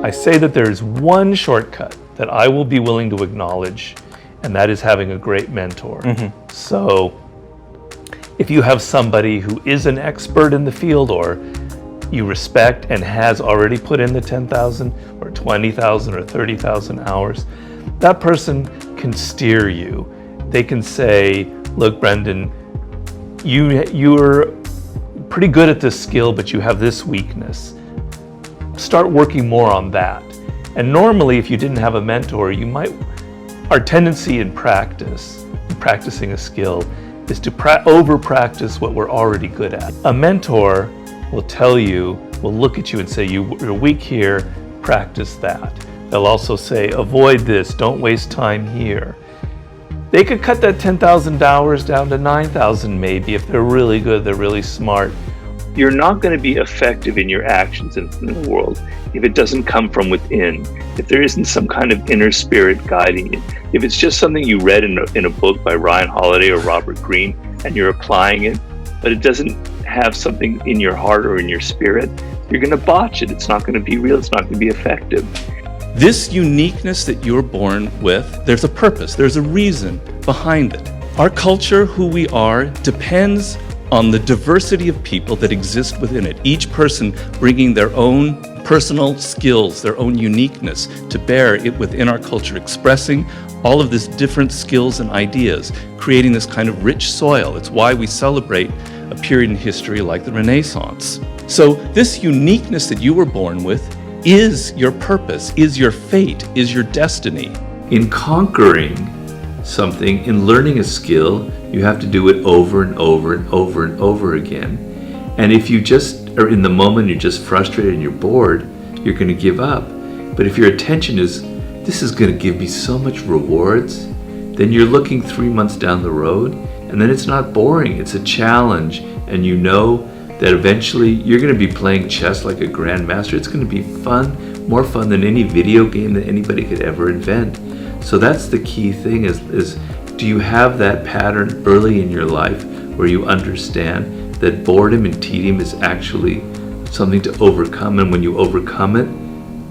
I say that there is one shortcut that I will be willing to acknowledge, and that is having a great mentor. So if you have somebody who is an expert in the field, or you respect and has already put in the 10,000 or 20,000 or 30,000 hours, that person can steer you. They can say, look, Brendan, you're pretty good at this skill, but you have this weakness. Start working more on that. And normally, if you didn't have a mentor, our tendency in practicing a skill, is to over-practice what we're already good at. A mentor will tell you, will look at you and say, you're weak here, practice that. They'll also say, avoid this, don't waste time here. They could cut that 10,000 hours down to 9,000 maybe if they're really good, they're really smart. You're not going to be effective in your actions in the world if it doesn't come from within, if there isn't some kind of inner spirit guiding you. If it's just something you read in a book by Ryan Holiday or Robert Greene and you're applying it, but it doesn't have something in your heart or in your spirit, you're going to botch it. It's not going to be real. It's not going to be effective. This uniqueness that you're born with, there's a purpose, there's a reason behind it. Our culture, who we are, depends on the diversity of people that exist within it, each person bringing their own personal skills, their own uniqueness to bear it within our culture, expressing all of these different skills and ideas, creating this kind of rich soil. It's why we celebrate a period in history like the Renaissance. So this uniqueness that you were born with is your purpose, is your fate, is your destiny. In conquering something, in learning a skill, you have to do it over and over and over and over again. And if you just are in the moment, you're just frustrated and you're bored, you're going to give up. But if your attention is, this is going to give me so much rewards, then you're looking 3 months down the road, and then it's not boring, it's a challenge, and you know that eventually you're going to be playing chess like a grandmaster. It's going to be fun, more fun than any video game that anybody could ever invent. So that's the key thing is do you have that pattern early in your life where you understand that boredom and tedium is actually something to overcome, and when you overcome it,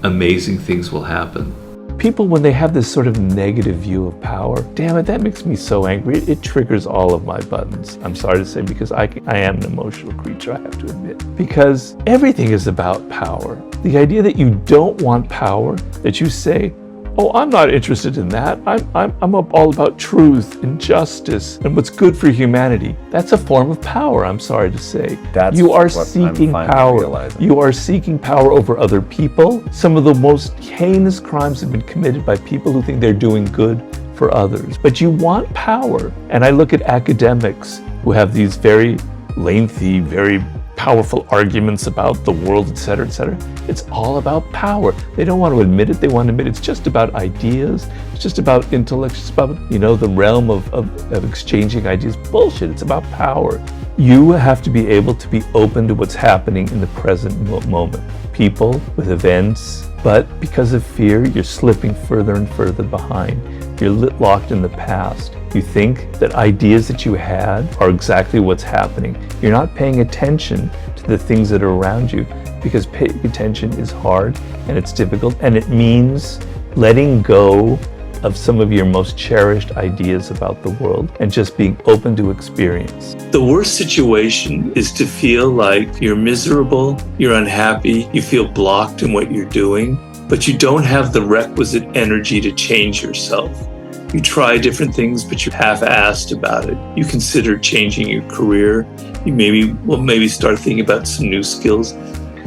amazing things will happen. People, when they have this sort of negative view of power, damn it, that makes me so angry. It triggers all of my buttons. I'm sorry to say, because I am an emotional creature, I have to admit. Because everything is about power. The idea that you don't want power, that you say, oh, I'm not interested in that. I'm all about truth and justice and what's good for humanity. That's a form of power, I'm sorry to say. You are seeking power. You are seeking power over other people. Some of the most heinous crimes have been committed by people who think they're doing good for others. But you want power. And I look at academics who have these very lengthy, very powerful arguments about the world, etc., etc. It's all about power. They don't want to admit it. They want to admit it's just about ideas. It's just about intellect. It's about, the realm of exchanging ideas. Bullshit. It's about power. You have to be able to be open to what's happening in the present moment. People with events, but because of fear, you're slipping further and further behind. You're locked in the past. You think that ideas that you had are exactly what's happening. You're not paying attention to the things that are around you, because paying attention is hard and it's difficult, and it means letting go of some of your most cherished ideas about the world and just being open to experience. The worst situation is to feel like you're miserable, you're unhappy, you feel blocked in what you're doing, but you don't have the requisite energy to change yourself. You try different things, but you're half-assed about it. You consider changing your career. You maybe start thinking about some new skills,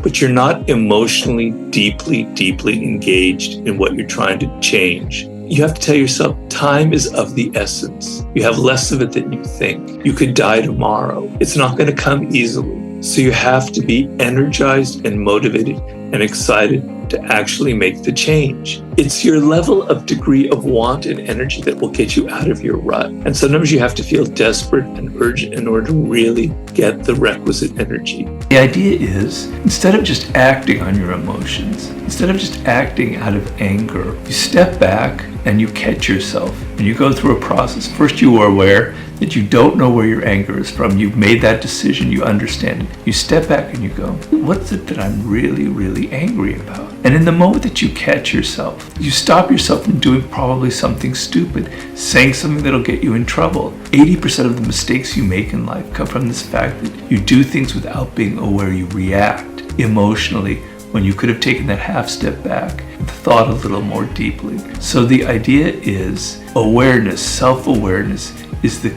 but you're not emotionally, deeply engaged in what you're trying to change. You have to tell yourself, time is of the essence. You have less of it than you think. You could die tomorrow. It's not going to come easily. So you have to be energized and motivated and excited to actually make the change. It's your level of degree of want and energy that will get you out of your rut. And sometimes you have to feel desperate and urgent in order to really get the requisite energy. The idea is, instead of just acting on your emotions, instead of just acting out of anger, you step back and you catch yourself. When you go through a process, first you are aware that you don't know where your anger is from. You've made that decision, you understand it. You step back and you go, what's it that I'm really, really angry about? And in the moment that you catch yourself, you stop yourself from doing probably something stupid, saying something that'll get you in trouble. 80% of the mistakes you make in life come from this fact that you do things without being aware. You react emotionally when you could have taken that half step back and thought a little more deeply. So the idea is awareness, self-awareness is the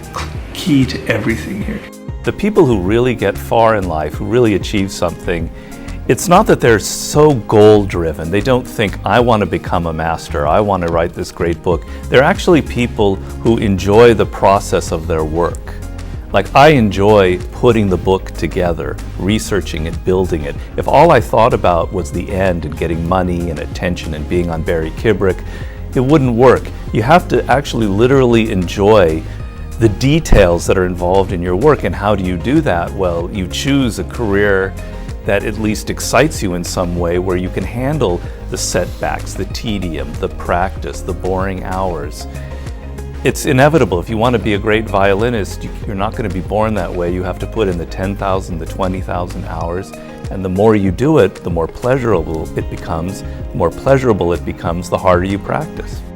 key to everything here. The people who really get far in life, who really achieve something, it's not that they're so goal-driven. They don't think, I want to become a master, I want to write this great book. They're actually people who enjoy the process of their work. Like, I enjoy putting the book together, researching it, building it. If all I thought about was the end and getting money and attention and being on Barry Kubrick, it wouldn't work. You have to actually literally enjoy the details that are involved in your work. And how do you do that? Well, you choose a career that at least excites you in some way, where you can handle the setbacks, the tedium, the practice, the boring hours. It's inevitable. If you want to be a great violinist, you're not going to be born that way. You have to put in the 10,000, the 20,000 hours. And the more you do it, the more pleasurable it becomes. The more pleasurable it becomes, the harder you practice.